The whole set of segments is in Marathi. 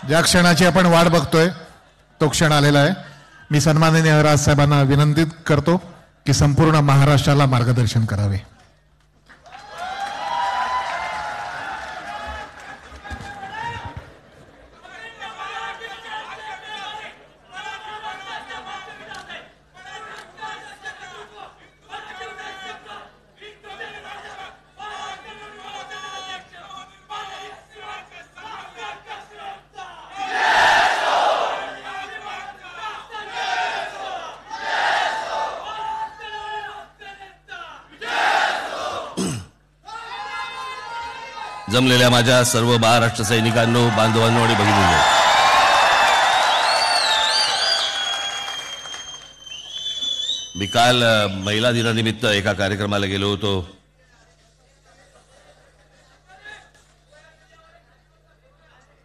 ज्या क्षणाची आपण वाट बघतोय तो क्षण आलेला आहे. मी सन्माननीय राजसाहेबांना विनंती करतो की संपूर्ण महाराष्ट्राला मार्गदर्शन करावे. जमलेल्या माझ्या सर्व महाराष्ट्र सैनिकांनो, बांधवांनो आणि भगिनींनो, मी काल महिला दिनानिमित्त एका कार्यक्रमाला गेलो होतो.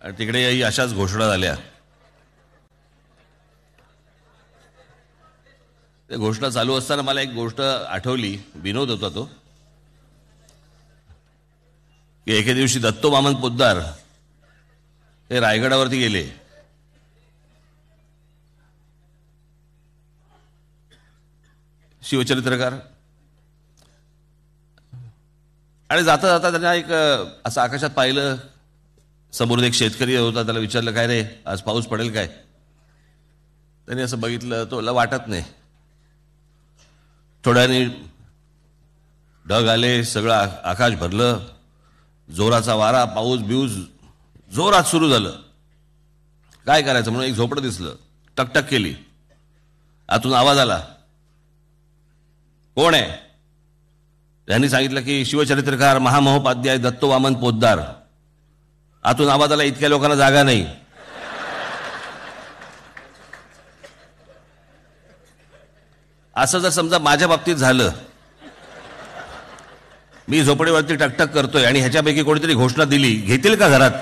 आणि तिकडे अशाच घोषणा झाल्या. त्या घोषणा चालू असताना मला एक गोष्ट आठवली. विनोद होता तो की एके दिवशी दत्तो वामन पोद्दार हे रायगडावरती गेले. शिवचरित्रकार. आणि जाता जाता त्यांना एक असं आकाशात पाहिलं. समोर एक शेतकरी होता. त्याला विचारलं, काय रे आज पाऊस पडेल काय? त्यांनी असं बघितलं. तोला वाटत नाही. थोड्याने ढग आले, सगळं आकाश भरलं, जोराचा वारा, पाऊस बिऊस जोरात सुरू झालं. काय करायचं म्हणून एक झोपडं दिसलं. टकटक केली. आतून आवाज आला. कोण आहे? त्यांनी सांगितलं की शिवचरित्रकार महामहोपाध्याय दत्तो वामन पोद्दार. आतून आवाज आला, इतक्या लोकांना जागा नाही. असं जर समजा माझ्या बाबतीत झालं, मी झोपडीवरती टकटक करतोय आणि ह्याच्यापैकी कोणीतरी घोषणा दिली, घेतील का घरात?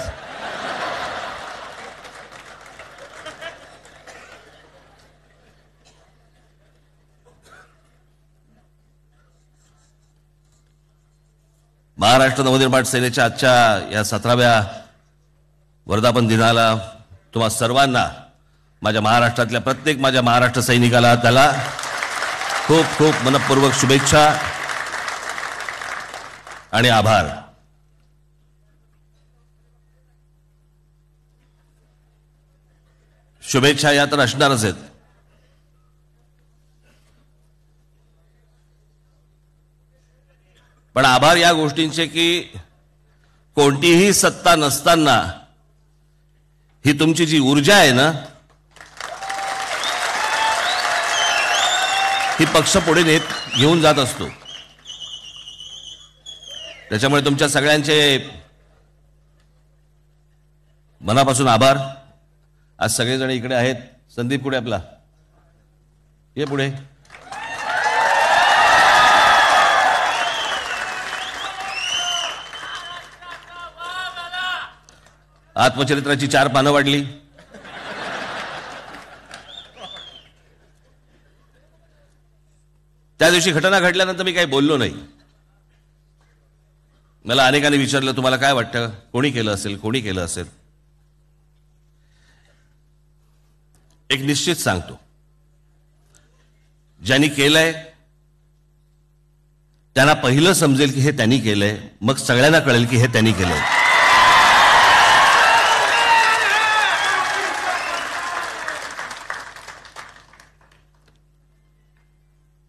महाराष्ट्र नवनिर्माण सेनेच्या आजच्या या 17व्या वर्धापन दिनाला तुम्हा सर्वांना, माझ्या महाराष्ट्रातल्या प्रत्येक माझ्या महाराष्ट्र सैनिकाला, त्याला खूप खूप मनपूर्वक शुभेच्छा आणि आभार. शुभेच्छा या तर असणारच आहेत. पण आभार या गोष्टींचे की कोणतीही सत्ता नसताना ही तुमची जी ऊर्जा आहे ना, ही पक्ष पुढे घेऊन जात असतो. त्याच्यामुळे तुमच्या सगळ्यांचे मनापासून आभार. आज सगळेजण इकडे आहेत. संदीप पुढे आपला ये पुढे. आत्मचरित्राची 4 पानं वाढली. त्या दिवशी घटना घडल्यानंतर मी काही बोललो नाही. मला अनेकांनी विचारलं, तुम्हाला काय वाटतं, कोणी केलं असेल, कोणी केलं असेल? एक निश्चित सांगतो, ज्यांनी केलंय त्यांना पहिलं समजेल की हे त्यांनी केलंय, मग सगळ्यांना कळेल की हे त्यांनी केलंय.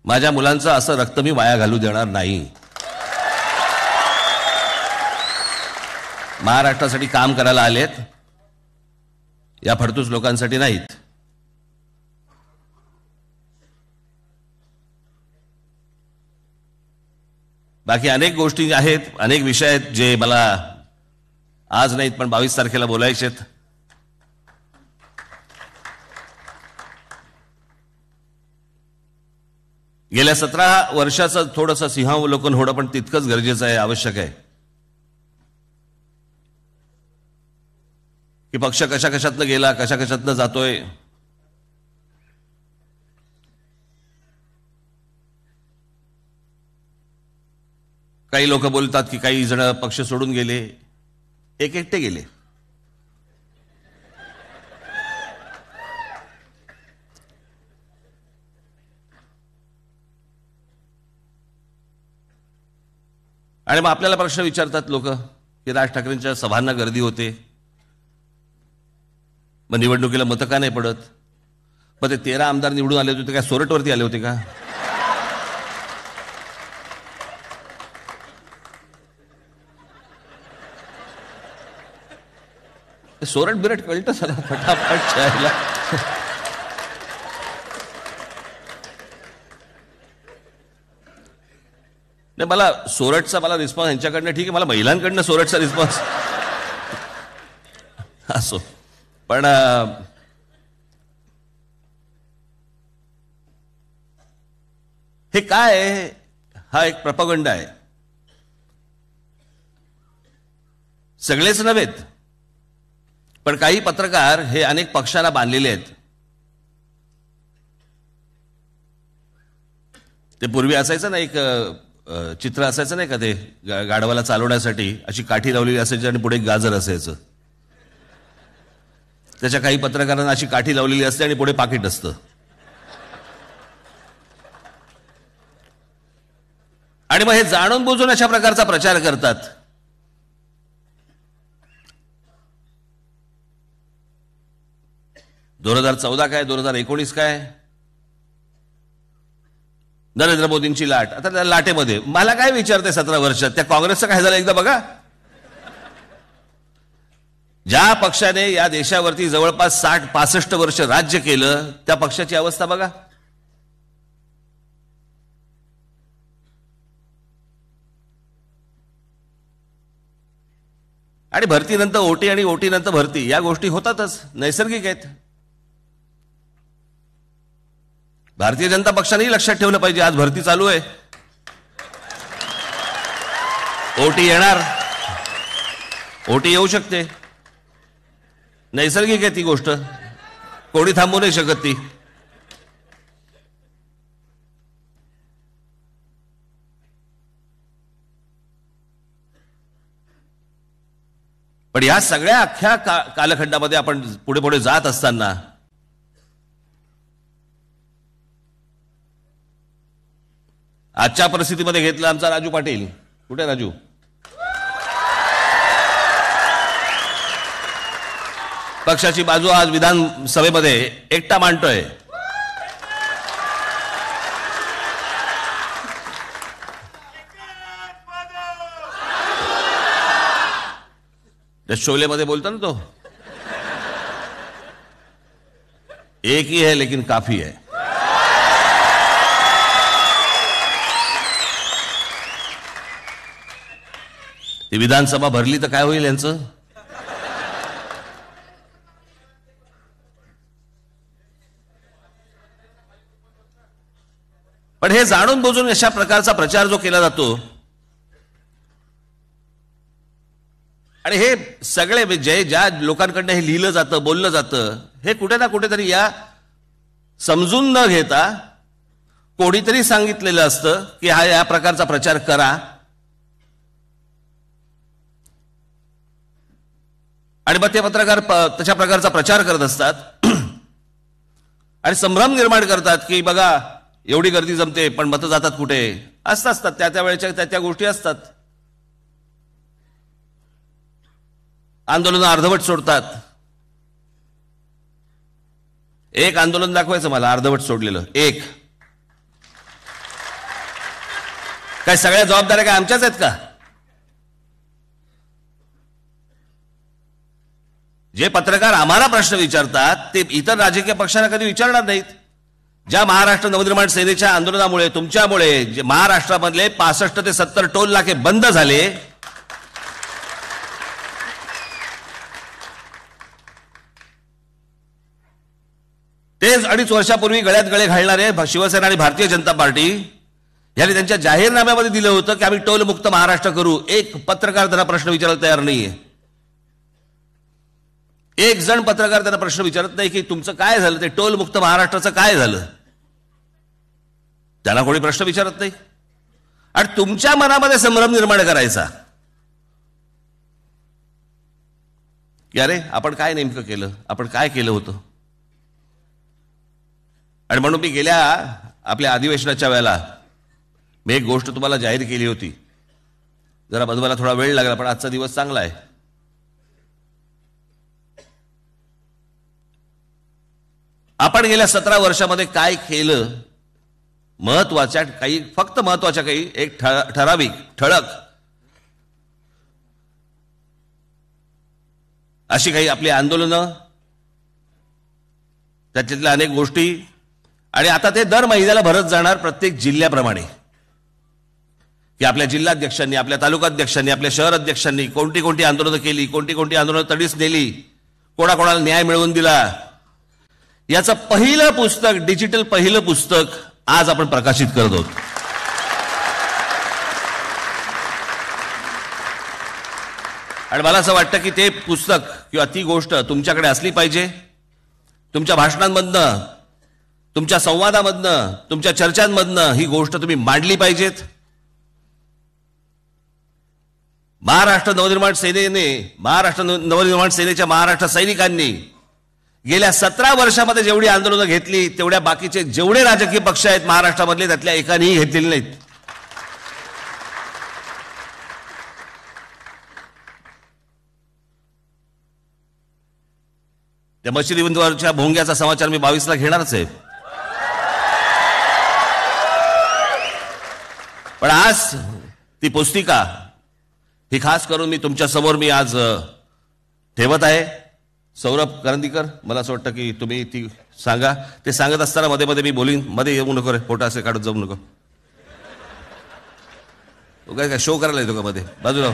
माझ्या मुलांचं असं रक्त मी वाया घालू देणार नाही. महाराष्ट्रासाठी काम करायला आलेत, या फडतूस लोकांसाठी नाहीत. बाकी अनेक गोष्टी आहेत, अनेक विषय आहेत जे मला आज नाहीत पण 22 तारखेला बोलायचे आहेत. गेल्या 17 वर्षाचं थोडंसं सिंहावलोकन होणं पण तितकंच गरजेचं आहे, आवश्यक आहे. की पक्ष कशा कशातनं गेला, कशा कशातनं जातोय. काही लोक बोलतात की काही जण पक्ष सोडून गेले, एक एकटे गेले. आणि मग आपल्याला प्रश्न विचारतात लोक की राज ठाकरेंच्या सभांना गर्दी होते, मग निवडणुकीला मतं का नाही पडत? मग ते 13 आमदार निवडून आले होते, काय सोरठवरती आले होते का? सोरठ बिरट कळतं सला फटाफट चायला. नाही, मला सोरठचा मला रिस्पॉन्स यांच्याकडनं ठीक आहे, मला महिलांकडनं सोरठचा रिस्पॉन्स असो, पण हे काय आहे? हा एक प्रपगंडा आहे. सगळेच नव्हेत, पण काही पत्रकार हे अनेक पक्षाला बांधलेले आहेत. ते पूर्वी असायचं ना, एक चित्र असायचं नाही का, ते गाढवाला चालवण्यासाठी अशी काठी लावलेली असायची आणि पुढे गाजर असायचं. त्याच्या काही पत्रकारांना अशी काठी लावलेली असते आणि पुढे पाकिट असतं. आणि मग हे जाणून बुजून अशा प्रकारचा प्रचार करतात. $2014 काय, 2019 काय, नरेंद्र मोदींची लाट. आता त्या लाटेमध्ये मला काय विचारते 17 वर्षात त्या काँग्रेसचं काय झालं एकदा बघा. ज्या पक्षाने या देशावरती जवळपास 60-65 वर्ष राज्य केलं, त्या पक्षाची अवस्था बघा. आणि भरतीनंतर ओटी आणि ओटीनंतर भरती, या गोष्टी होतातच, नैसर्गिक आहेत. भारतीय जनता पक्षानेही लक्षात ठेवलं पाहिजे, आज भरती चालू आहे, ओटी येणार, ओटी येऊ शकते, नैसर्गिक आहे ती गोष्ट, कोणी थांबवू नाही शकत ती. पण या सगळ्या अख्ख्या कालखंडामध्ये आपण पुढे पुढे जात असताना आजच्या परिस्थितीमध्ये घेतलं आमचा राजू पाटील. कुठे राजू? पक्षाची बाजू आज विधानसभेमध्ये एकटा मांडतोय. शोलेमध्ये बोलतो ना तो, एक ही है लेकिन काफी है. ती विधानसभा भरली तर काय होईल यांचं? पण हे जाणून बुजून अशा प्रकारचा प्रचार जो केला जातो, आणि हे सगळे ज्या लोकांकडनं हे लिहिलं जातं, बोललं जातं, हे कुठे ना कुठेतरी या समजून न घेता कोणीतरी सांगितलेलं असतं की हा या प्रकारचा प्रचार करा, आणि मग ते पत्रकार तशा प्रकारचा प्रचार करत असतात आणि संभ्रम निर्माण करतात की बघा एवढी गर्दी जमते पण मतं जातात कुठे. असतात त्या वेळेच्या त्या गोष्टी असतात. आंदोलन अर्धवट सोडतात. एक आंदोलन दाखवायचं मला अर्धवट सोडलेलं, एक. काय सगळ्या जबाबदाऱ्या काय आमच्याच आहेत का? जे पत्रकार आम्हाला प्रश्न विचारतात ते इतर राजकीय पक्षांना कधी विचारणार नाहीत. ज्या महाराष्ट्र नवनिर्माण सेनेच्या आंदोलनामुळे, तुमच्यामुळे जे महाराष्ट्रामधले 65 ते 70 टोल नाके बंद झाले, तेच 2.5 वर्षापूर्वी गळ्यात गळे घालणारे शिवसेना आणि भारतीय जनता पार्टी यांनी त्यांच्या जाहीरनाम्यामध्ये दिलं होतं की आम्ही टोल मुक्त महाराष्ट्र करू. एक पत्रकार त्यांना प्रश्न विचारायला तयार नाहीये. एक जण पत्रकार त्यांना प्रश्न विचारत नाही की तुमचं काय झालं, ते टोल मुक्त महाराष्ट्राचं काय झालं. त्यांना कोणी प्रश्न विचारत नाही. आणि तुमच्या मनामध्ये संभ्रम निर्माण करायचा की अरे आपण काय नेमकं केलं, आपण काय केलं होतं. आणि म्हणून मी गेल्या आपल्या अधिवेशनाच्या वेळेला मी एक गोष्ट तुम्हाला जाहीर केली होती जरा बदलायला थोडा वेळ लागला, पण आजचा दिवस चांगला आहे. आपण गेल्या 17 वर्षामध्ये काय केलं, महत्वाच्या काही, फक्त महत्वाच्या काही, एक ठराविक ठळक अशी काही आपली आंदोलनं, त्याच्यातल्या अनेक गोष्टी, आणि आता ते दर महिन्याला भरत जाणार प्रत्येक जिल्ह्याप्रमाणे, की आपल्या जिल्हाध्यक्षांनी, आपल्या तालुकाध्यक्षांनी, आपल्या शहर अध्यक्षांनी कोणती कोणती आंदोलनं केली, कोणती कोणती आंदोलनं तडीस नेली, कोणाकोणाला न्याय मिळवून दिला, याचं पहिलं पुस्तक, डिजिटल पहिलं पुस्तक आज आपण प्रकाशित करत आहोत. आणि मला असं वाटतं की ते पुस्तक किंवा ती गोष्ट तुमच्याकडे असली पाहिजे. तुमच्या भाषणांमधनं, तुमच्या संवादामधनं, तुमच्या चर्चांमधनं ही गोष्ट तुम्ही मांडली पाहिजेत. महाराष्ट्र नवनिर्माण सेनेच्या महाराष्ट्र सैनिकांनी गेल्या 17 वर्षामध्ये जेवढी आंदोलनं घेतली, तेवढ्या बाकीचे जेवढे राजकीय पक्ष आहेत महाराष्ट्रामधले, त्यातल्या एकानेही घेतलेली नाहीत. त्या मशिदीवरच्या भोंग्याचा समाचार मी 22ला घेणारच आहे. पण आज ती पुस्तिका ही खास करून मी तुमच्या समोर मी आज ठेवत आहे. सौरभ करंदीकर, मला असं वाटतं की तुम्ही ती सांगा. ते सांगत असताना मध्ये मध्ये मी बोलीन, मध्ये येऊ नको रे, फोटो असे काढत जाऊ नको. तो काय शो करायला येतो का मध्ये? बाजूला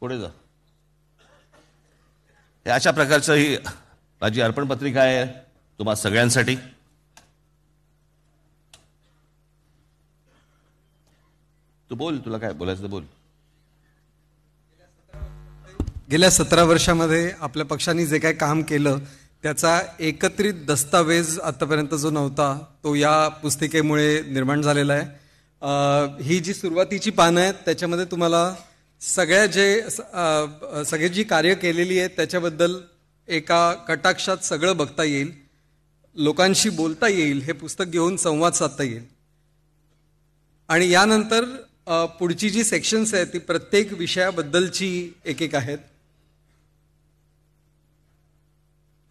पुढे जा. हे अशा प्रकारचं ही माझी अर्पण पत्रिका आहे तुम्हा सगळ्यांसाठी. तू बोल, तुला काय बोलायचं बोल. गेल्या 17 वर्षामध्ये आपल्या पक्षाने जे काय काम केलं त्याचा एकत्रित दस्तावेज आतापर्यंत जो नव्हता तो या पुस्तिकेमुळे निर्माण झालेला आहे. ही जी सुरुवातीची पानं आहेत त्याच्यामध्ये तुम्हाला सगळे जी कार्य केलेली आहेत त्याच्याबद्दल एका कटाक्षात सगळं बघता येईल, लोकांशी बोलता येईल, हे पुस्तक घेऊन संवाद साधता येईल. आणि यानंतर पुढची जी सेक्शन्स आहेत ती प्रत्येक विषयाबद्दलची एक आहेत.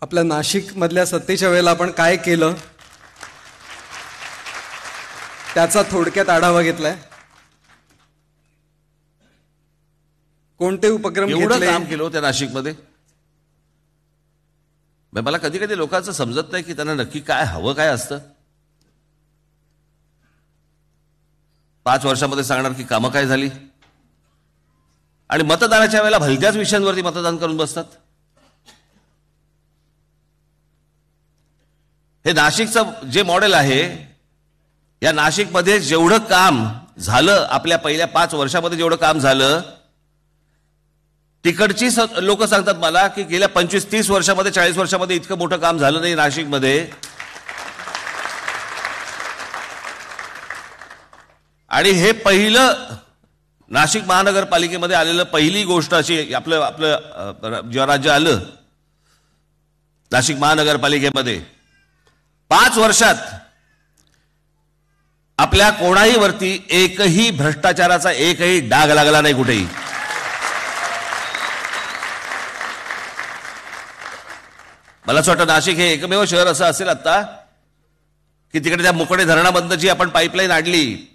आपल्या नाशिकमधल्या सत्तेच्या वेळेला आपण काय केलं त्याचा थोडक्यात आढावा घेतलाय. कोणते उपक्रम एवढं काम केलं त्या नाशिकमध्ये. मला कधी कधी लोकांचं समजत नाही की त्यांना नक्की काय हवं, काय असतं. 5 वर्षामध्ये सांगणार की कामं काय झाली, आणि मतदानाच्या वेळेला भलत्याच विषयांवरती मतदान करून बसतात. हे नाशिकचं जे मॉडेल आहे, या नाशिकमध्ये जेवढं काम झालं, आपल्या पहिल्या 5 वर्षामध्ये जेवढं काम झालं, तिकडची लोक सांगतात मला की गेल्या 25-30 वर्षामध्ये, 40 वर्षामध्ये इतकं मोठं काम झालं नाही नाशिकमध्ये. आणि हे पहिलं नाशिक महानगरपालिकेमध्ये आलेलं पहिली गोष्ट अशी, आपलं जेव्हा राज्य आलं नाशिक महानगरपालिकेमध्ये, 5 वर्षात आपल्या कोणाही वरती एकही भ्रष्टाचाराचा एकही डाग लागला नाही कुठेही. मला असं वाटतं नाशिक हे एकमेव शहर असं असेल आता की तिकडे त्या मुकडे धरणामधनं जी आपण पाईपलाईन आणली,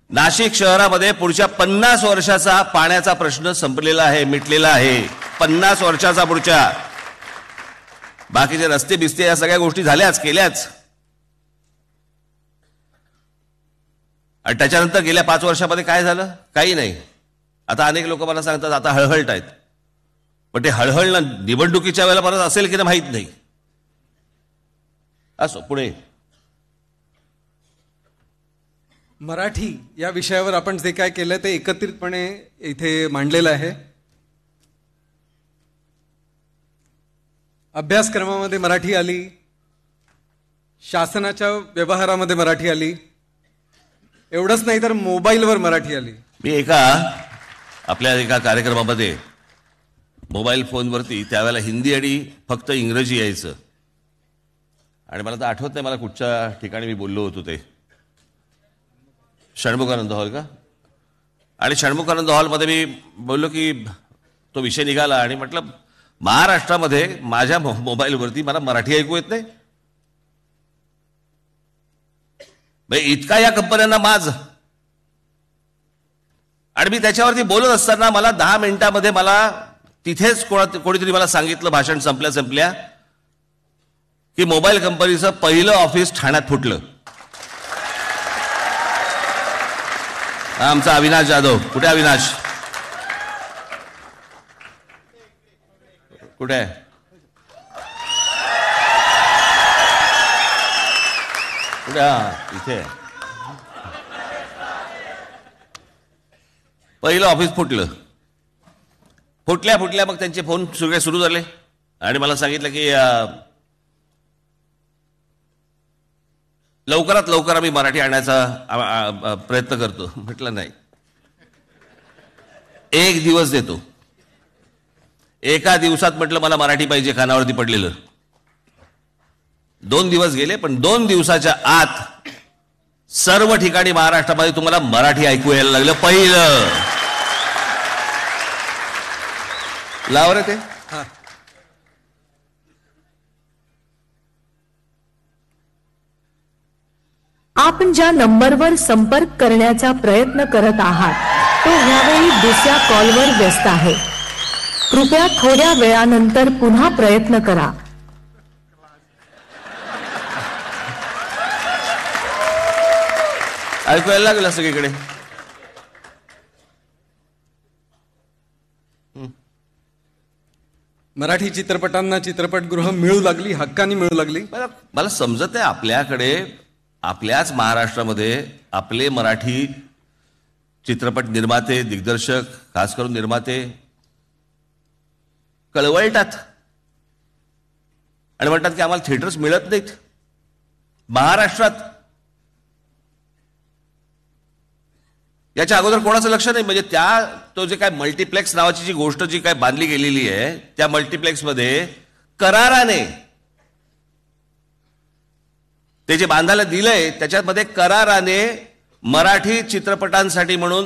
नाशिक शहरामध्ये पुढच्या 50 वर्षाचा पाण्याचा प्रश्न संपलेला आहे, मिटलेला आहे. 50 वर्षाचा पुढच्या. बाकीचे रस्ते बिस्ते या सगळ्या गोष्टी झाल्याच, केल्याच. आणि त्याच्यानंतर गेल्या 5 वर्षामध्ये काय झालं? काही नाही. आता अनेक लोक मला सांगतात आता हळहळत आहेत, पण ते हळहळणं निवडणुकीच्या वेळेला परत असेल की नाही माहित नाही. असो, पुढे मराठी या विषयावर आपण जे काय केलं ते एकत्रितपणे इथे मांडलेलं आहे. अभ्यासक्रमामध्ये मराठी आली, शासनाच्या व्यवहारामध्ये मराठी आली, एवढंच नाही तर मोबाईलवर मराठी आली. मी एका आपल्या एका कार्यक्रमामध्ये मोबाईल फोनवरती त्यावेळेला हिंदी आणि फक्त इंग्रजी यायचं, आणि मला तर आठवत नाही मला कुठच्या ठिकाणी मी बोललो होतो ते, षण्मुखानंद हॉल का, आणि षण्मुखानंद हॉलमध्ये मी बोललो की तो विषय निघाला आणि म्हटलं महाराष्ट्रामध्ये माझ्या मोबाईलवरती मला मराठी ऐकू येत नाही, इतका या कंपन्यांना माज. आणि मी त्याच्यावरती बोलत असताना मला 10 मिनिटांमध्ये मला तिथेच कोणीतरी मला सांगितलं भाषण संपल्या की मोबाईल कंपनीचं पहिलं ऑफिस ठाण्यात फुटलं. आमचा अविनाश जाधव, कुठे अविनाश, कुठे आहे? कुठे? इथे पहिलं ऑफिस फुटलं. फुटल्या मग त्यांचे फोन सुरू झाले आणि मला सांगितलं की लवकरात लवकर आम्ही मराठी आणण्याचा प्रयत्न करतो. म्हटलं नाही, एक दिवस देतो. एका दिवसात म्हटलं मला मराठी पाहिजे कानावरती पडलेलं. 2 दिवस गेले, पण 2 दिवसाच्या आत सर्व ठिकाणी महाराष्ट्रामध्ये तुम्हाला मराठी ऐकू यायला लागलं. पहिलं लाव रे ते. आपण ज्या नंबरवर संपर्क करण्याचा प्रयत्न करत आहात तो ह्यावेळी दुसऱ्या कॉलवर व्यस्त आहे. कृपया थोड्या वेळानंतर पुन्हा प्रयत्न करा. ऐकू यायला लागलं सगळीकडे. मराठी चित्रपटांना चित्रपटगृह मिळू लागली, हक्कानी मिळू लागली. मला समजत आहे आपल्याकडे आपल्याच महाराष्ट्रामध्ये आपले मराठी चित्रपट निर्माते, दिग्दर्शक, खास करून निर्माते कळवळतात आणि म्हणतात की आम्हाला थिएटर्स मिळत नाहीत महाराष्ट्रात. याच्या अगोदर कोणाचं लक्ष नाही. म्हणजे तो जे काय मल्टिप्लेक्स नावाची जी गोष्ट जी काय बांधली गेलेली आहे त्या मल्टिप्लेक्समध्ये कराराने ते जे बांधायला दिलंय त्याच्यामध्ये कराराने मराठी चित्रपटांसाठी म्हणून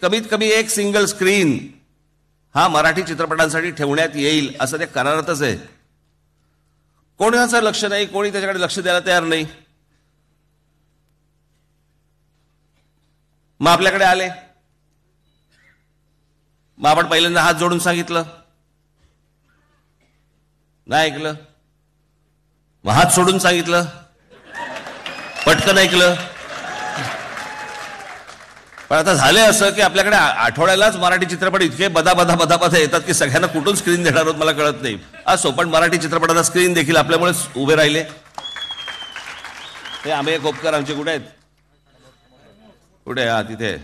कमीत कमी एक सिंगल स्क्रीन हा मराठी चित्रपटांसाठी ठेवण्यात येईल असं ते करारातच आहे. कोणाचं लक्ष नाही, कोणी त्याच्याकडे लक्ष द्यायला तयार नाही. मग आपल्याकडे आले, मग आपण पहिल्यांदा हात जोडून सांगितलं, नाही ऐकलं. मग हात सोडून सांगितलं, पटकन ऐकलं. पण आता झाले असं की आपल्याकडे आठवड्यालाच मराठी चित्रपट इतके बदा येतात की सगळ्यांना कुठून स्क्रीन देणार आहोत मला कळत नाही. असो, पण मराठी चित्रपटाचा स्क्रीन देखील आपल्यामुळेच उभे राहिले. हे आम्ही कोपकर आमचे कुठे आहेत? कुठे? हा तिथे.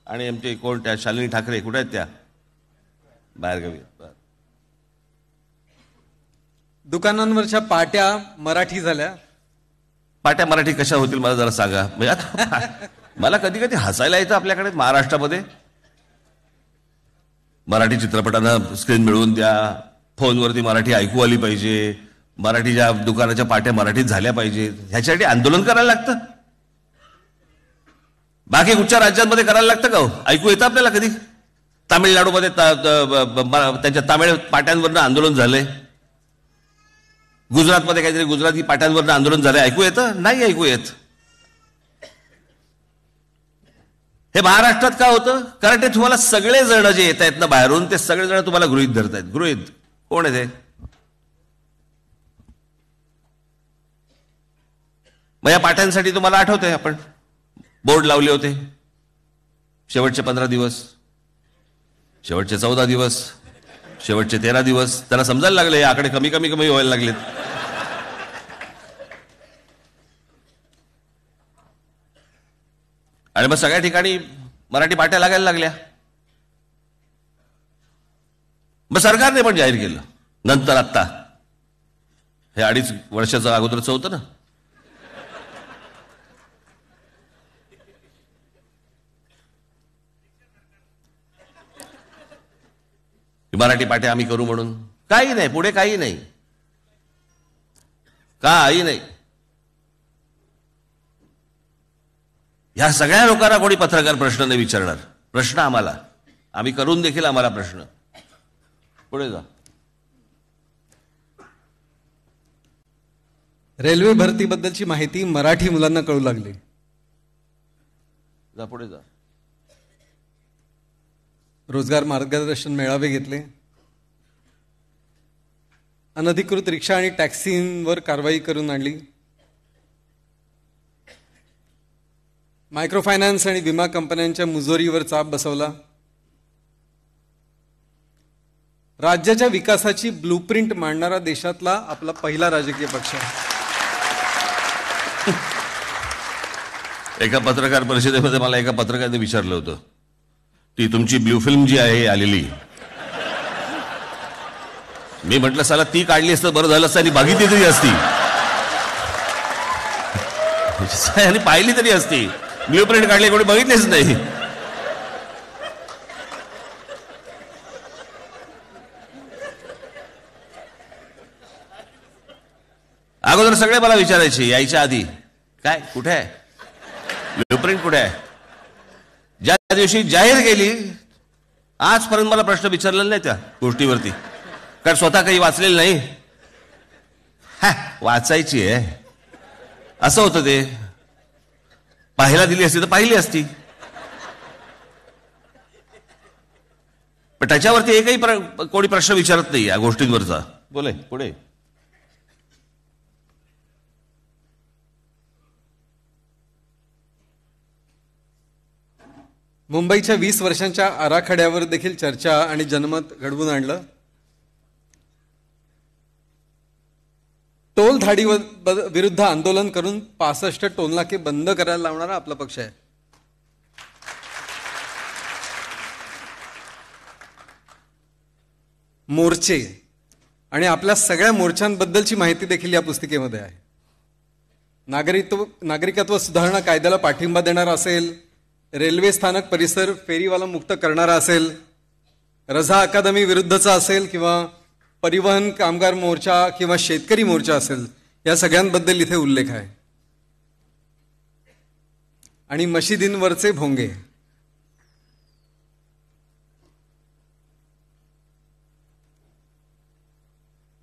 आणि आमचे कोण त्या शालिनी ठाकरे कुठे आहेत? त्या बाहेरगावी. दुकानांवरच्या पाट्या मराठी झाल्या. पाट्या मराठी कशा होतील मला जरा सांगा. म्हणजे आता मला कधी कधी हसायला येतं आपल्याकडे महाराष्ट्रामध्ये. मराठी चित्रपटांना स्क्रीन मिळवून द्या, फोनवरती मराठी ऐकू आली पाहिजे, मराठीच्या दुकानाच्या पाट्या मराठीत झाल्या पाहिजे, ह्याच्यासाठी आंदोलन करायला लागतं. बाकी कुठच्या राज्यांमध्ये करायला लागतं का? ऐकू येतं आपल्याला कधी? तामिळनाडूमध्ये त्यांच्या तामिळ पाट्यांवरनं आंदोलन झालंय. गुजरातमध्ये काहीतरी गुजराती पाट्यांवरनं आंदोलन झालंय. ऐकू येतं? नाही ऐकू येत. हे महाराष्ट्रात का होतं? कारण ते तुम्हाला सगळे जण जे येत आहेत ना बाहेरून ते सगळे जण तुम्हाला गृहीत धरतायत. गृहीत कोण आहे ते? मग या पाट्यांसाठी तुम्हाला आठवतंय आपण बोर्ड लावले होते. शेवटचे 15 दिवस, शेवटचे 14 दिवस, शेवटचे 13 दिवस त्यांना समजायला लागले आकडे कमी कमी कमी व्हायला लागलेत. आणि मग सगळ्या ठिकाणी मराठी पाट्या लागायला लागल्या. मग सरकारने पण जाहीर केलं नंतर. आत्ता हे 2.5 वर्षाचं अगोदरचं होतं ना, मराठी पाट्या आम्ही करू म्हणून. काही नाही, पुढे काही नाही, काही नाही. ह्या सगळ्या लोकांना कोणी पत्रकार प्रश्न नाही विचारणार. प्रश्न आम्हाला, आम्ही करून देखील आम्हाला प्रश्न. पुढे जा. रेल्वे भरतीबद्दलची माहिती मराठी मुलांना कळू लागली. जा पुढे जा. रोजगार मार्गदर्शन मेळावे घेतले. अनधिकृत रिक्षा आणि टॅक्सींवर कारवाई करून आणली. मायक्रो फायनान्स आणि विमा कंपन्यांच्या मुजोरीवर चाप बसवला. राज्याच्या विकासाची ब्लूप्रिंट मांडणारा देशातला आपला पहिला राजकीय पक्ष आहे. एका पत्रकार परिषदेमध्ये मला एका पत्रकाराने विचारलं होतं, ती तुमची ब्लू फिल्म जी आहे आलेली, मी म्हटलं साला ती काढली असतं बरं झालं असतं आणि बघितली तरी असती आणि पाहिली तरी असती. ब्लू प्रिंट काढली, कोणी बघितलीच नाही. अगोदर सगळे मला विचारायचे यायच्या आधी, काय कुठे आहे ब्लू प्रिंट, कुठे आहे. ज्या दिवशी जाहीर केली आजपर्यंत मला प्रश्न विचारलेला नाही त्या गोष्टीवरती, कारण स्वतः काही वाचलेलं नाही. वाचायची आहे असं होतं ते. पाहायला दिली असती तर पाहिली असती, पण त्याच्यावरती एकही कोणी प्रश्न विचारत नाही या गोष्टींवरचा. बोले पुढे. मुंबईच्या 20 वर्षांच्या आराखड्यावर देखील चर्चा आणि जनमत घडवून आणलं. टोल धाडी विरुद्ध आंदोलन करून 65 टोल नाके बंद करायला लावणारा आपला पक्ष आहे. मोर्चे आणि आपल्या सगळ्या मोर्चांबद्दलची माहिती देखील या पुस्तिकेमध्ये आहे. नागरिकत्व सुधारणा कायद्याला पाठिंबा देणारा असेल, रेल्वे स्थानक परिसर फेरीवाला मुक्त करणारा असेल, रझा अकादमी विरुद्धचा असेल, किंवा परिवहन कामगार मोर्चा किंवा शेतकरी मोर्चा असेल, या सगळ्यांबद्दल इथे उल्लेख आहे. आणि मशिदींवरचे भोंगे.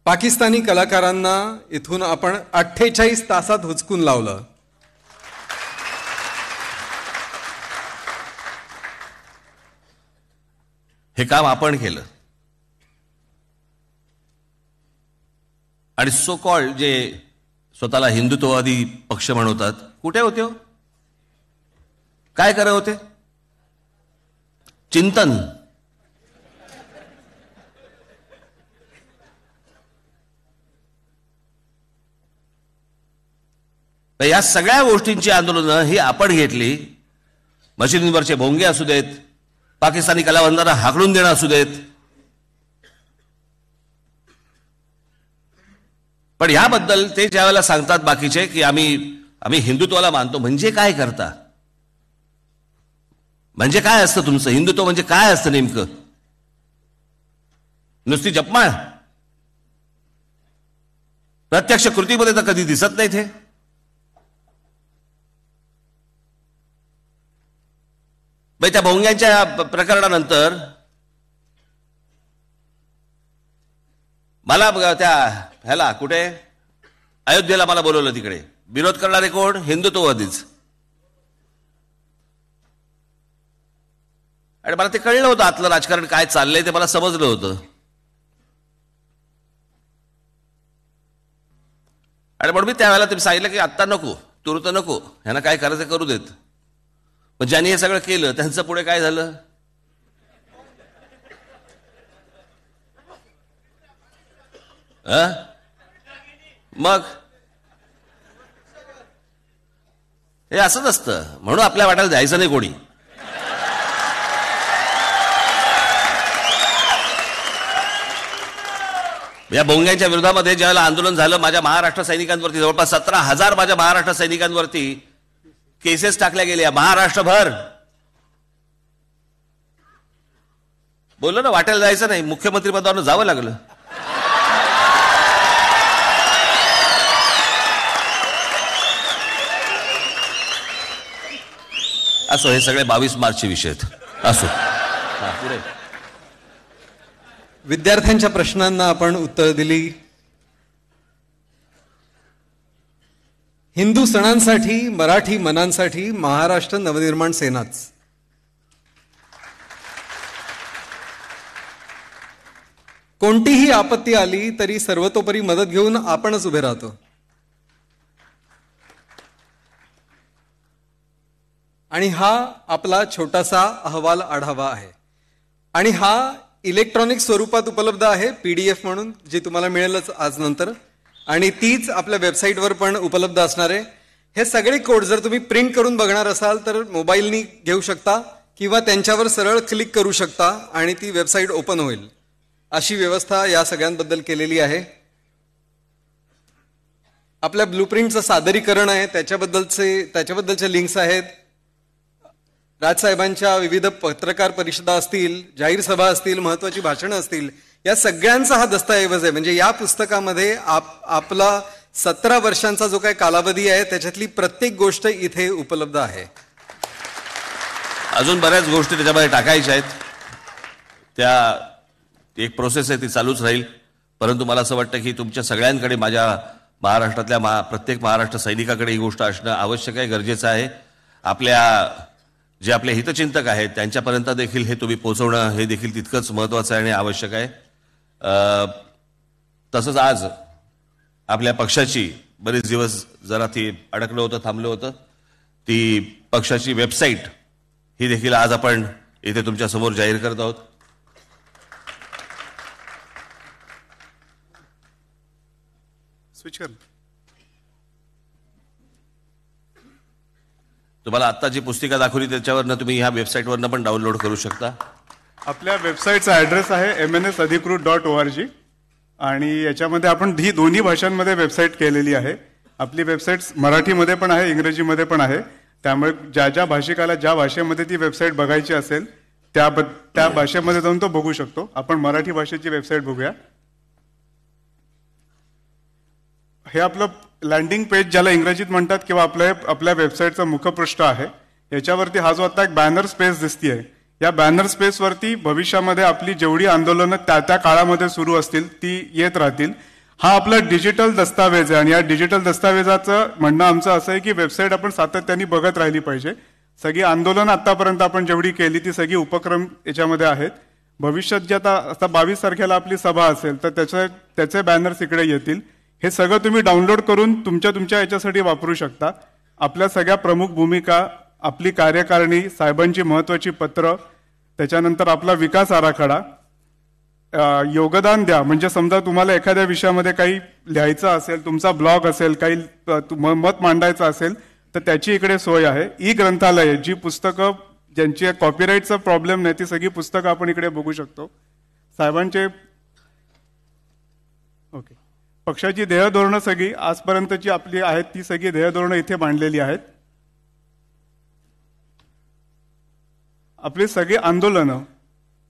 पाकिस्तानी कलाकारांना इथून आपण 48 तासात हुसकून लावलं. हे काम आपण केलं. आणि सो कॉल्ड जे स्वतःला हिंदुत्ववादी पक्ष म्हणवतात, कुठे होते हो? काय करत होते? चिंतन. या सगळ्या गोष्टींची आंदोलनं ही आपण घेतली. मशिदींवरचे भोंगे असू देत, पाकिस्तानी कलावंतांना हाकलून देणं असू देत. पण याबद्दल ते ज्या वेळेला सांगतात बाकीचे की आम्ही हिंदुत्वाला मानतो, म्हणजे काय करता? म्हणजे काय असतं तुमचं हिंदुत्व? म्हणजे काय असतं नेमकं? नुसती जपमाळ? प्रत्यक्ष कृतीमध्ये तर कधी दिसत नाही ते. त्या भोंग्यांच्या प्रकरणानंतर मला त्या ह्याला कुठे अयोध्येला मला बोलवलं. तिकडे विरोध करणारे कोण? हिंदुत्ववादीच. आणि मला ते कळलं होतं आतलं राजकारण काय चाललंय, ते मला समजलं होतं. आणि म्हणून मी त्यावेळेला तुम्ही सांगितलं की आत्ता नको, तुरंत नको, ह्यांना काय करायचं करू देत. पण ज्यांनी हे सगळं केलं त्यांचं पुढे काय झालं? मग हे असंच असतं. म्हणून आपल्या वाट्याला जायचं नाही कोणी. या भोंग्यांच्या विरोधामध्ये ज्यावेळेला आंदोलन झालं, माझ्या महाराष्ट्र सैनिकांवरती जवळपास 17,000 माझ्या महाराष्ट्र सैनिकांवरती केसेस टाकल्या गेल्या महाराष्ट्रभर. बोललो ना वाटेल जायचं नाही, मुख्यमंत्री पदावर जावं लागलं. असो, हे सगळे 22 मार्चचे विषय आहेत. असो, पुढे. विद्यार्थ्यांच्या प्रश्नांना आपण उत्तर दिली. हिंदू सणांसाठी, मराठी मनांसाठी महाराष्ट्र नवनिर्माण सेनाच. कोणतीही आपत्ती आली तरी सर्वतोपरी मदत घेऊन आपणच उभे राहतो. आणि हा आपला छोटासा अहवाल आढावा आहे. आणि हा इलेक्ट्रॉनिक स्वरूपात उपलब्ध आहे, PDF म्हणून, जी तुम्हाला मिळेलच आज नंतर. आणि तीच आपल्या वेबसाईटवर पण उपलब्ध असणार आहे. हे सगळे कोड जर तुम्ही प्रिंट करून बघणार असाल तर मोबाईलनी घेऊ शकता किंवा त्यांच्यावर सरळ क्लिक करू शकता आणि ती वेबसाईट ओपन होईल. अशी व्यवस्था या सगळ्यांबद्दल केलेली आहे. आपल्या ब्लूप्रिंटचं सादरीकरण आहे, त्याच्याबद्दलच्या लिंक्स आहेत. राजसाहेबांच्या विविध पत्रकार परिषदा असतील, जाहीर सभा असतील, महत्वाची भाषणं असतील, या सगळ्यांचा हा दस्तऐवज आहे. म्हणजे या पुस्तकामध्ये आपला 17 वर्षांचा जो काही कालावधी आहे त्याच्यातली प्रत्येक गोष्ट इथे उपलब्ध आहे. अजून बऱ्याच गोष्टी त्याच्यामध्ये टाकायच्या आहेत. त्या एक प्रोसेस आहे, ती चालूच राहील. परंतु मला असं वाटतं की तुमच्या सगळ्यांकडे, माझ्या महाराष्ट्रातल्या प्रत्येक महाराष्ट्र सैनिकाकडे ही गोष्ट असणं आवश्यक आहे, गरजेचं आहे. जे आपले हितचिंतक आहेत त्यांच्यापर्यंत देखील हे तुम्ही पोहोचवणं हे देखील तितकंच महत्त्वाचं आहे आणि आवश्यक आहे. तसंच आज आपल्या पक्षाची बरेच दिवस जरा ती अडकलं होतं, थांबलं होतं, ती पक्षाची वेबसाईट ही देखील आज आपण इथे तुमच्या समोर जाहीर करत आहोत. तुम्हाला आता जी पुस्तिका दाखवली त्याच्यावरनं तुम्ही ह्या वेबसाईटवरनं पण डाउनलोड करू शकता. आपल्या वेबसाईटचा ॲड्रेस आहे mnsadhikrut.org आणि याच्यामध्ये आपण ही दोन्ही भाषांमध्ये वेबसाईट केलेली आहे. आपली वेबसाईट मराठीमध्ये पण आहे, इंग्रजीमध्ये पण आहे. त्यामुळे ज्या भाषिकाला ज्या भाषेमध्ये ती वेबसाईट बघायची असेल त्या भाषेमध्ये जाऊन तो बघू शकतो. आपण मराठी भाषेची वेबसाईट बघूया. हे आपलं लँडिंग पेज ज्याला इंग्रजीत म्हणतात किंवा आपल्या वेबसाईटचं मुखपृष्ठ आहे. याच्यावरती हा जो आता एक बॅनर स्पेस दिसतीये, या बॅनर स्पेसवरती भविष्यामध्ये आपली जेवढी आंदोलनं त्या काळामध्ये सुरू असतील ती येत राहतील. हा आपला डिजिटल दस्तावेज आहे आणि या डिजिटल दस्तावेजाचं म्हणणं आमचं असं आहे की वेबसाईट आपण सातत्याने बघत राहिली पाहिजे. सगळी आंदोलनं आतापर्यंत आपण जेवढी केली ती सगळी उपक्रम याच्यामध्ये आहेत. भविष्यात जे आता 22 तारखेला आपली सभा असेल तर त्याचे बॅनर्स इकडे येतील. हे सगळं तुम्ही डाउनलोड करून तुमच्या याच्यासाठी वापरू शकता. आपल्या सगळ्या प्रमुख भूमिका, आपली कार्यकारिणी, साहेबांची महत्वाची पत्र, त्याच्यानंतर आपला विकास आराखडा, योगदान द्या. म्हणजे समजा तुम्हाला एखाद्या विषयामध्ये काही लिहायचं असेल, तुमचा ब्लॉग असेल, काही मत मांडायचं असेल तर त्याची इकडे सोय आहे. ई ग्रंथालय, जी पुस्तकं ज्यांची कॉपीराईटचा प्रॉब्लेम नाही ती सगळी पुस्तकं आपण इकडे बघू शकतो. साहेबांचे ओके पक्षाची ध्येयधोरणं सगळी आजपर्यंतची आपली आहेत ती सगळी ध्येयधोरणं इथे मांडलेली आहेत. आपली सगळी आंदोलनं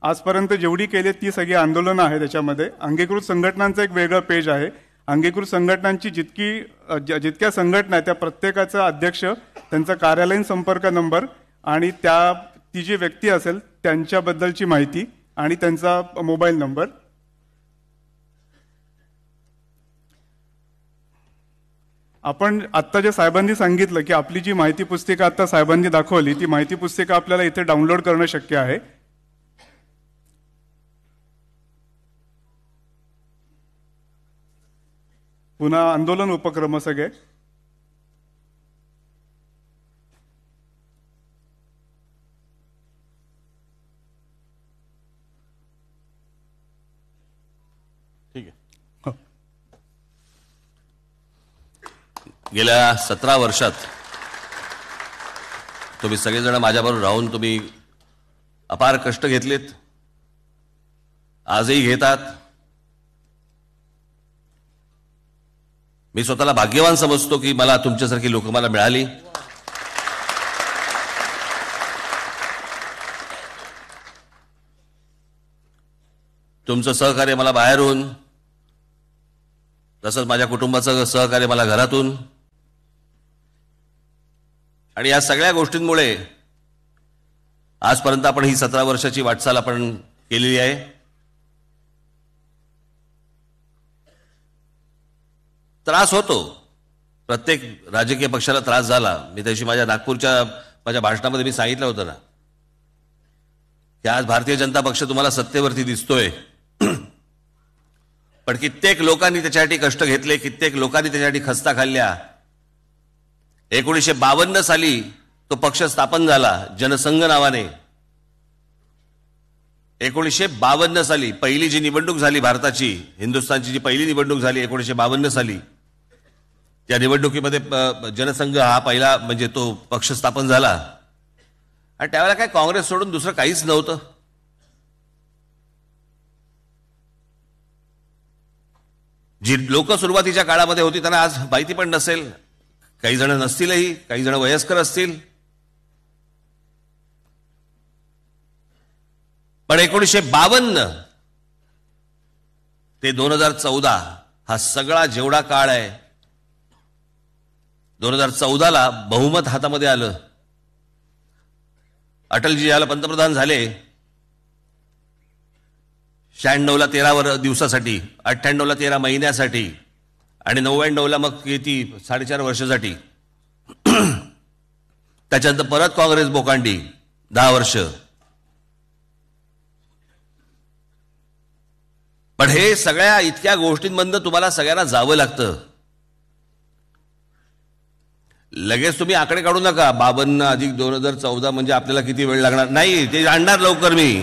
आजपर्यंत जेवढी केली ती सगळी आंदोलनं आहेत. त्याच्यामध्ये अंगीकृत संघटनांचं एक वेगळं पेज आहे. अंगीकृत संघटनांची जितक्या संघटना आहेत त्या प्रत्येकाचा अध्यक्ष, त्यांचा कार्यालयीन संपर्क नंबर आणि ती जी व्यक्ती असेल त्यांच्याबद्दलची माहिती आणि त्यांचा मोबाईल नंबर. आपण आत्ता जे साहेबांनी सांगितलं की आपली जी माहिती पुस्तिका आता साहेबांनी दाखवली ती माहिती पुस्तिका आपल्याला इथे डाउनलोड करणं शक्य आहे. पुन्हा आंदोलन उपक्रम सगळे ठीक आहे. गेल्या 17 वर्षात तुम्ही सगळेजण माझ्याबरोबर राहून तुम्ही अपार कष्ट घेतलेत, आजही घेतात. मी स्वतःला भाग्यवान समजतो की मला तुमच्यासारखी लोक मला मिळाली. तुमचं सहकार्य मला बाहेरून, तसंच माझ्या कुटुंबाचं सहकार्य मला घरातून, आणि या सगळ्या गोष्टींमुळे आजपर्यंत आपण ही 17 वर्षाची वाटचाल आपण केलेली आहे. त्रास होतो, प्रत्येक राजकीय पक्षाला त्रास झाला. मी त्याशी माझ्या नागपूरच्या माझ्या भाषणामध्ये मी सांगितलं होतं ना की आज भारतीय जनता पक्ष तुम्हाला सत्तेवरती दिसतोय, पण कित्येक लोकांनी त्याच्यासाठी कष्ट घेतले, कित्येक लोकांनी त्याच्यासाठी खस्ता खाल्ल्या. 1952 साली तो पक्ष स्थापन झाला जनसंघ नावाने. 1952 साली पहिली जी निवडणूक झाली भारताची, हिंदुस्थानची जी पहिली निवडणूक झाली 1952 साली, त्या निवडणुकीमध्ये जनसंघ हा पहिला म्हणजे तो पक्ष स्थापन झाला. आणि त्यावेळेला काय काँग्रेस सोडून दुसरं काहीच नव्हतं. जी लोक सुरुवातीच्या काळामध्ये होती त्यांना आज माहिती पण नसेल, काही जण नसतीलही, काही जण वयस्कर असतील. पण 1952 ते 2014 हा सगळा जेवढा काळ आहे, 2014ला बहुमत हातामध्ये आलं. अटलजी याला पंतप्रधान झाले 96ला 13 दिवसासाठी, 98ला 13 महिन्यासाठी, आणि 99ला मग किती 4.5 वर्षासाठी. त्याच्यानंतर परत काँग्रेस बोकांडी 10 वर्ष. पण हे सगळ्या इतक्या गोष्टींमधनं तुम्हाला सगळ्यांना जावं लागतं. लगेच तुम्ही आकडे काढू नका, 52 अधिक 2014 म्हणजे आपल्याला किती वेळ लागणार, नाही, ते आणणार लवकर मी.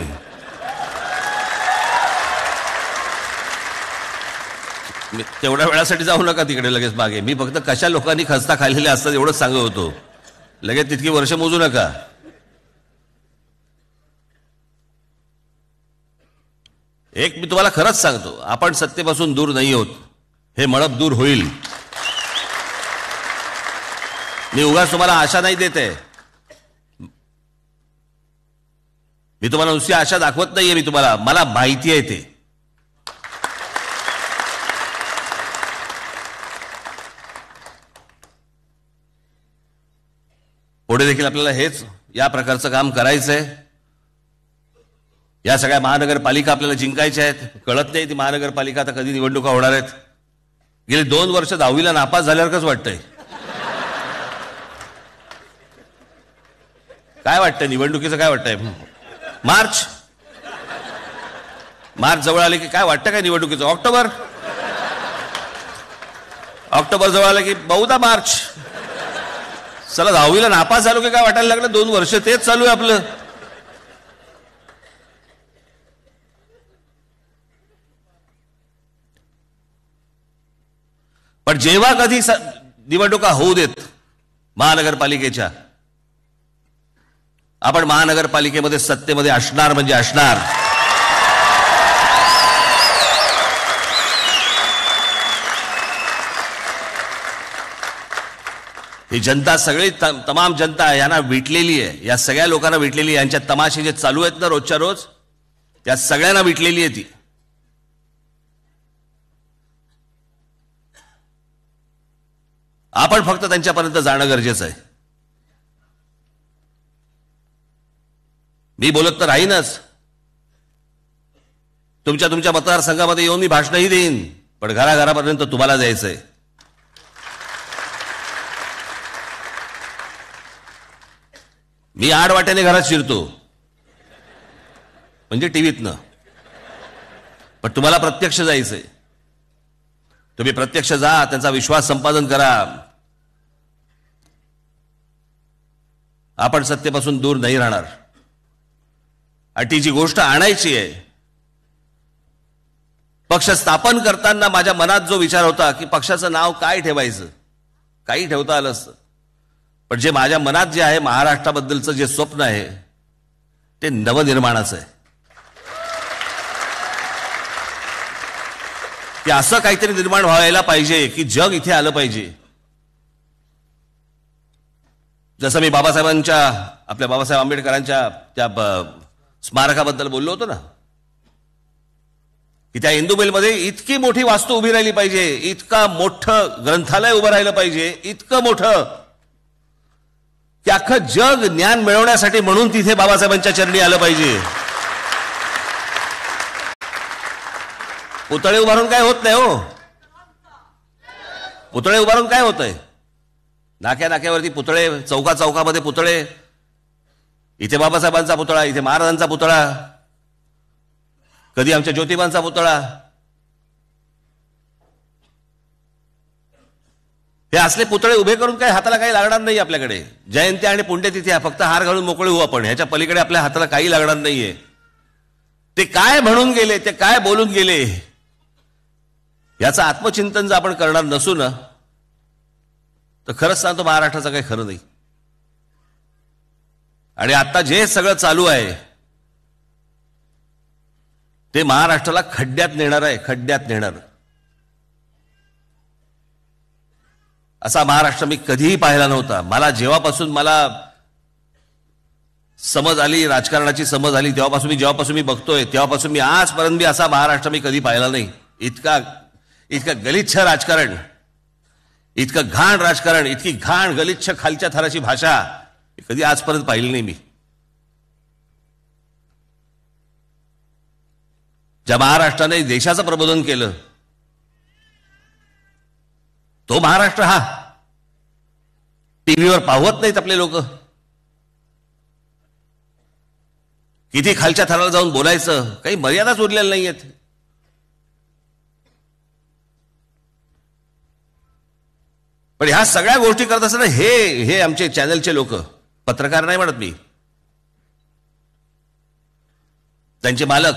तेवढ्या वेळासाठी जाऊ नका तिकडे लगेच मागे. मी फक्त कशा लोकांनी खस्ता खाल्लेले असतात एवढंच सांगत होतो. लगेच तितकी वर्ष मोजू नका. एक मी तुम्हाला खरंच सांगतो, आपण सत्तेपासून दूर नाही होत, हे मळप दूर होईल. मी उगाच तुम्हाला आशा नाही देते, मी तुम्हाला नुसती आशा दाखवत नाहीये. मी तुम्हाला, मला माहिती आहे ते. पुढे देखील आपल्याला हेच या प्रकारचं काम करायचंय. या सगळ्या महानगरपालिका आपल्याला जिंकायच्या आहेत. कळत नाही ती महानगरपालिका आता कधी निवडणुका होणार आहेत. गेली 2 वर्ष 10वीला नापास झाल्यावर कसं वाटतंय? काय वाटतंय निवडणुकीचं? काय वाटतंय? मार्च जवळ आले की काय वाटतं काय निवडणुकीचं? ऑक्टोबर जवळ आलं की बहुधा मार्च. चला 10वीला नापास झालो की काय वाटायला लागलं? 2 वर्ष तेच चालू आहे आपलं. पण जेव्हा कधी निवडणुका होऊ देत महानगरपालिकेच्या, आपण महानगरपालिकेमध्ये सत्तेमध्ये असणार म्हणजे असणार. ही जनता सगळी तमाम जनता यांना विटलेली आहे, या सगळ्या लोकांना विटलेली आहे. यांच्या तमाशे जे चालू आहेत ना रोजच्या रोज, त्या सगळ्यांना विटलेली आहे ती. आपण फक्त त्यांच्यापर्यंत जाणं गरजेचं आहे. मी बोलत तर राहीनच, तुमच्या मतदारसंघामध्ये येऊन मी भाषणही देईन, पण घराघरापर्यंत तुम्हाला जायचंय. मी आडवाट्याने घरात शिरतो म्हणजे टीव्हीतनं, पण तुम्हाला प्रत्यक्ष जायचंय. तुम्ही प्रत्यक्ष जा, त्यांचा विश्वास संपादन करा. आपण सत्तेपासून दूर नाही राहणार. आणि ती जी गोष्ट आणायची आहे, पक्ष स्थापन करताना माझ्या मनात जो विचार होता की पक्षाचं नाव काय ठेवायचं, काही ठेवता आलं असतं, पण जे माझ्या मनात जे आहे महाराष्ट्राबद्दलचं जे स्वप्न आहे ते नवनिर्माणाचं आहे. की असं काहीतरी निर्माण व्हायला पाहिजे की जग इथे आलं पाहिजे. जसं मी आपल्या बाबासाहेब आंबेडकरांच्या त्या स्मारकाबद्दल बोललो होतो ना, की त्या इंदू मिलमध्ये इतकी मोठी वास्तू उभी राहिली पाहिजे, इतका मोठं ग्रंथालय उभं राहिलं पाहिजे, इतकं मोठं की अख्खं जग ज्ञान मिळवण्यासाठी म्हणून तिथे बाबासाहेबांच्या चरणी आलं पाहिजे. पुतळे उभारून काय होत नाही हो. पुतळे उभारून काय होतंय? नाक्या नाक्यावरती पुतळे, चौका चौकामध्ये पुतळे. इथे बाबासाहेबांचा पुतळा, इथे महाराजांचा पुतळा, कधी आमच्या ज्योतिबांचा पुतळा. हे असले पुतळे उभे करून काय हाताला काही लागणार नाही आपल्याकडे. जयंती आणि पुण्यतिथी फक्त हार घालून मोकळे होऊ आपण, ह्याच्या पलीकडे आपल्या हाताला काही लागणार नाहीये. ते काय म्हणून गेले, ते काय बोलून गेले, याचं आत्मचिंतन जर आपण करणार नसू ना, तर खरंच सांगतो महाराष्ट्राचं काही खरं नाही. आणि आता जे सगळं चालू आहे ते महाराष्ट्राला खड्ड्यात नेणार आहे, खड्ड्यात नेणार. असा महाराष्ट्र मी कधीही पाहिला नव्हता. मला जेव्हापासून मला समज आली, राजकारणाची समज आली, जेव्हापासून मी बघतोय, तेव्हापासून मी आजपर्यंत असा महाराष्ट्र मी कधी पाहिला नाही. इतकं गलिच्छ राजकारण, इतकं घाण राजकारण, इतकी घाण गलिच्छ खालच्या थराची भाषा कधी आजपर्यंत पाहिली नाही मी. ज्या महाराष्ट्राने देशाचं प्रबोधन केलं तो महाराष्ट्र हा टीव्हीवर पाहत नाहीत आपले लोक. किती खालच्या थराला जाऊन बोलायचं, काही मर्यादाच उरलेल्या नाहीयेत. पण ह्या सगळ्या गोष्टी करत असताना हे आमचे चॅनलचे लोक, पत्रकार नाही म्हणत मी, त्यांचे मालक,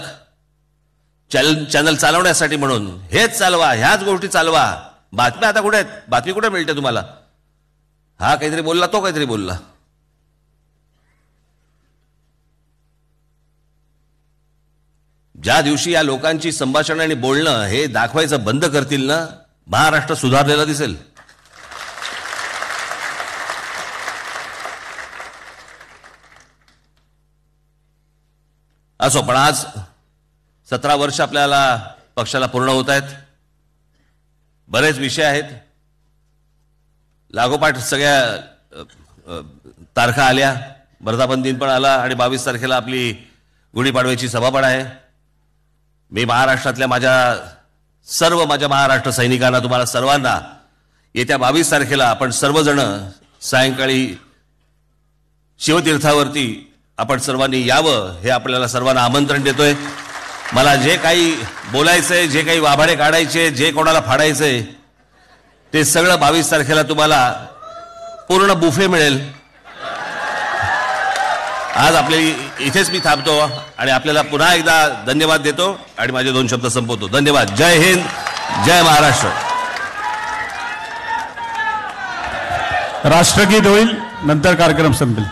चॅनल चालवण्यासाठी म्हणून हेच चालवा, ह्याच गोष्टी चालवा. बातम्या आता कुठे आहेत? बातमी कुठे मिळते तुम्हाला? हा काहीतरी बोलला, तो काहीतरी बोलला. ज्या दिवशी या लोकांची संभाषण आणि बोलणं हे दाखवायचं बंद करतील ना, महाराष्ट्र सुधारलेला दिसेल. असो, पण आज 17 वर्ष आपल्याला पक्षाला पूर्ण होत आहेत. बरेच विषय आहेत, लागोपाठ सगळ्या तारखा आल्या, वर्धापन दिन पण आला आणि 22 तारखेला आपली गुढीपाडव्याची सभा पण आहे. मी महाराष्ट्रातल्या माझ्या महाराष्ट्र सैनिकांना, तुम्हाला सर्वांना येत्या 22 तारखेला आपण सर्वजण सायंकाळी शिवतीर्थावरती आपण सर्वांनी यावं, हे आपल्याला सर्वांना आमंत्रण देतोय. मला जे काही बोलायचंय, जे काही वाभाडे काढायचे, जे कोणाला फाडायचंय, ते सगळं 22 तारखेला तुम्हाला पूर्ण बुफे मिळेल. आज आपल्या इथेच मी थांबतो आणि आपल्याला पुन्हा एकदा धन्यवाद देतो आणि माझे 2 शब्द संपवतो. धन्यवाद. जय हिंद, जय महाराष्ट्र. राष्ट्रगीत होईल, नंतर कार्यक्रम संपेल.